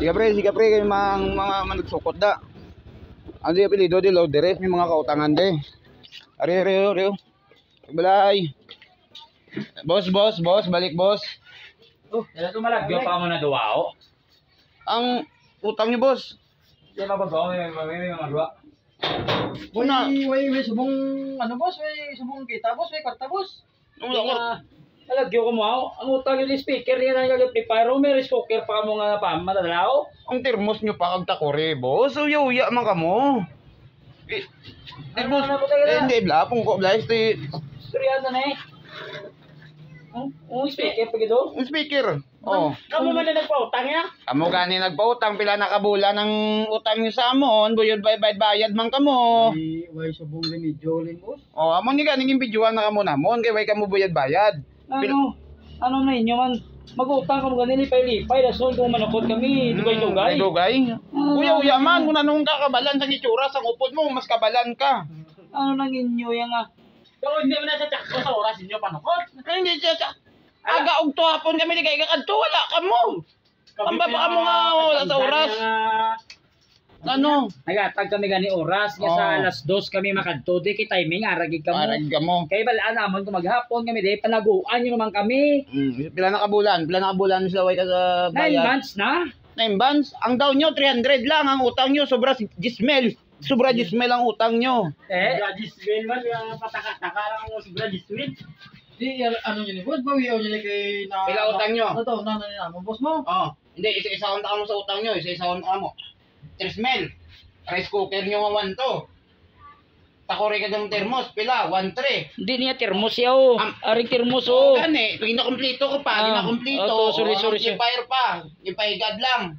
Siga pre, kayo mga manugsukot da. Ano yung apelido di loaderes, may mga kautangan de. Ari. Balay. Boss, balik boss. Oh, dala tumalagyo pa mo na duwao. Ang utang niyo boss. Di ba bago may mga duwa. Way subong ano boss, way subong kita boss, way kwarta boss. Talagyo ko mo ang utang yung speaker niya na nag-amplifier o may speaker pa mo nga pa madadalaw. Ang termos niyo pa kag takore boss. Uya man kamo. Termos. Hindi bla pung ko bla este. Suryada na eh. Speaker pa gito? Ang speaker. Oh. Kamu man na nagpautang ya? Kamo gani nagpautang pila na kabulan ng utang niyo sa amon, buyod bayad man kamo. Way subong remedyo lin boss. Oh, amon ni ganing bidyuhan na kamo namon kay way kamo bayad. Ano na inyo man? Mag-utang ka mo ganili lipay dason kung manukod kami, dugay-dugay. Dugay. Uya man kung anong kakabalan sa itsura sa upod mo, mas kabalan ka. Ano nang inyo yang pero hindi mo na sa tsakto sa oras inyo panukod. Hindi siya. Aga og tuhapon kami ni kay kadto wala kamo. Ang baba mo nga wala sa oras. Ano? Nagatag kami gani oras nga sa alas 2 kami makadto di kay timing aragig kamo. Aragig kamo. Kay balaan namon kung maghapon kami di panaguan nyo naman kami. Pila na kabulan sila way ka sa 9 bayad. months na. 9 months. Ang daw nyo 300 lang ang utang nyo sobra 10 ang utang nyo. Sobra 10 man yung pataka-taka lang mo sobra 10. Di ano yun boss, bawiaw niya kay na Pila utang nyo? Ano to, nanay na mo boss mo? Oh, hindi isa-isahon ta mo sa utang nyo, isa-isahon ta mo. 3 mil. Rice cooker nyo 1 to. Takore ka ng termos, pila 1-3. Hindi niya termos yaw. Aring termos oh. Gani, pag inakompleto ko pa, inakompleto. Sorry. Yung fire pa, yung paigad lang.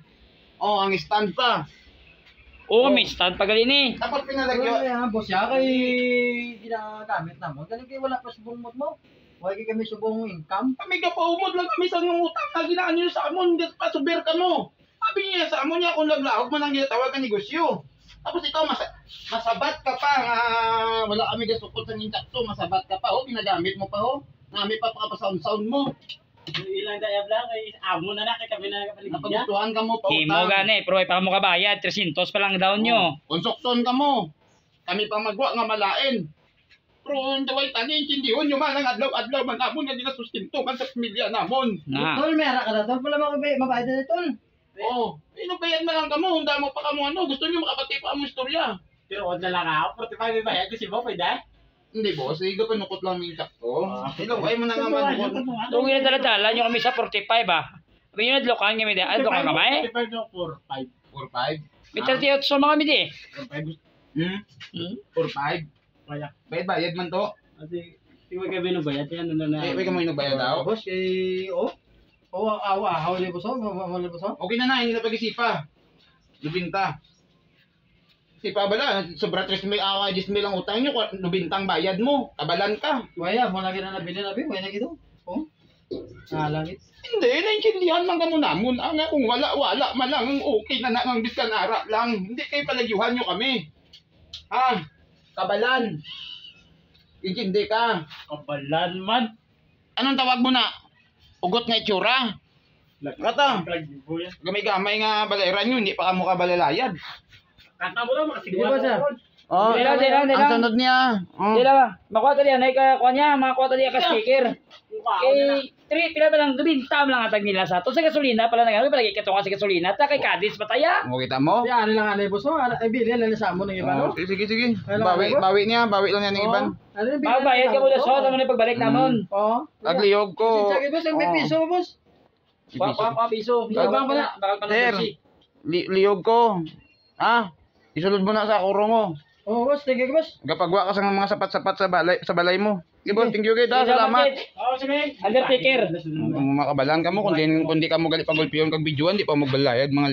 Oh, ang stand pa. Oo, may stand pa gali ni. Tapos Kaya pinalagyo. boss ya kay ginagamit na mo. Galing kay wala pa subong mo. Wala kay kami subong income. Kami ka pa umod lang kami sa yung utang na ginaan nyo sa amon, hindi pa subir ka mo. Sabi niya sa amon niya kung naglahog man ang ginatawag ka negosyo. Tapos ikaw masabat ka pa nga wala kami gasukot sa nintakso, masabat ka pa ginagamit mo pa Nami pa sound mo. Ilang dayab lang kay amo na kay kami na kapaligid. Napagustuhan ka mo pa Himo gani, pero ay pa mo kabayad 300 pa lang daw nyo. Konsukton ka mo. Kami pa magwa nga malain. Pero hindi way tanin indihon nyo man ang adlaw man amon nga ginasustinto man sa pamilya namon. Tol, mera ka na tol, wala mabayad na tol. Oo. Inubayad man lang kamo, hunda mo pa kamo gusto nyo makapati pa mo istorya. Pero wala lang ako, 45 may bayad kasi mo pwede. Hindi boss, ikaw pinukot lang yung sakto. Hello, ay mo na nga manukot. Kung ina dala nyo kami sa 45 ah. Sabi nyo nadlokan kami di. Adlokan kami? 45 no, 45. May 38 so mga kami di. 45. Bayad man to. Kasi tingnan kami nung bayad yan na. Way ka mo inubayad daw. Boss kay hawli boss hawli boss. Okay na hindi na pag-isipa. Lubinta. Sipa bala, sobra 3 mil, 10 mil ang utang nyo, lubintang bayad mo, kabalan ka. Waya, mo lagi na nabili na wala gito. Oh. Langit. Hindi, naintindihan man ka mo namon. Ang kung wala man lang, okay na ang biskan ara lang. Hindi kayo palagyuhan nyo kami. Ha? Kabalan. Intindi ka. Kabalan man. Anong tawag mo na? Ugot nga itsura? Kata, gamay-gamay nga balayran nyo, hindi pa ka mukha balalayad. Kanta mo daw Di ba, makasiguro. sir? Oh, Dila. ang sunod niya. Dila ba? Makuha tali yan ay kuha niya, makuha tali ka speaker. Kay 3 pila pa lang dubintam lang atag nila sa to sa gasolina pala nang palagi kato sa gasolina ta kay Cadiz pataya. Mo kita mo? Ya, ano lang anay boss mo, ay bili lang sa mo ng iba no. Sige. Bawi niya ng iban. Ano yung Magbayad ka muna sa mo ni pagbalik namon. Oo. Agliyog ko. Sige boss, ang may piso boss. Pa piso. Ibang pala. Bakal pa Sir, liyog ko. Ha? Isulod mo na sa kurong mo. Oo boss, sige boss. Gapagwa ka sa mga sapat-sapat sa balay mo. Sige boss, thank you kay salamat. Oo, sige. Undertaker. Makabalan ka mo kundi ka mo gali pagulpiyon kag bidyuhan di pa magbalayad mga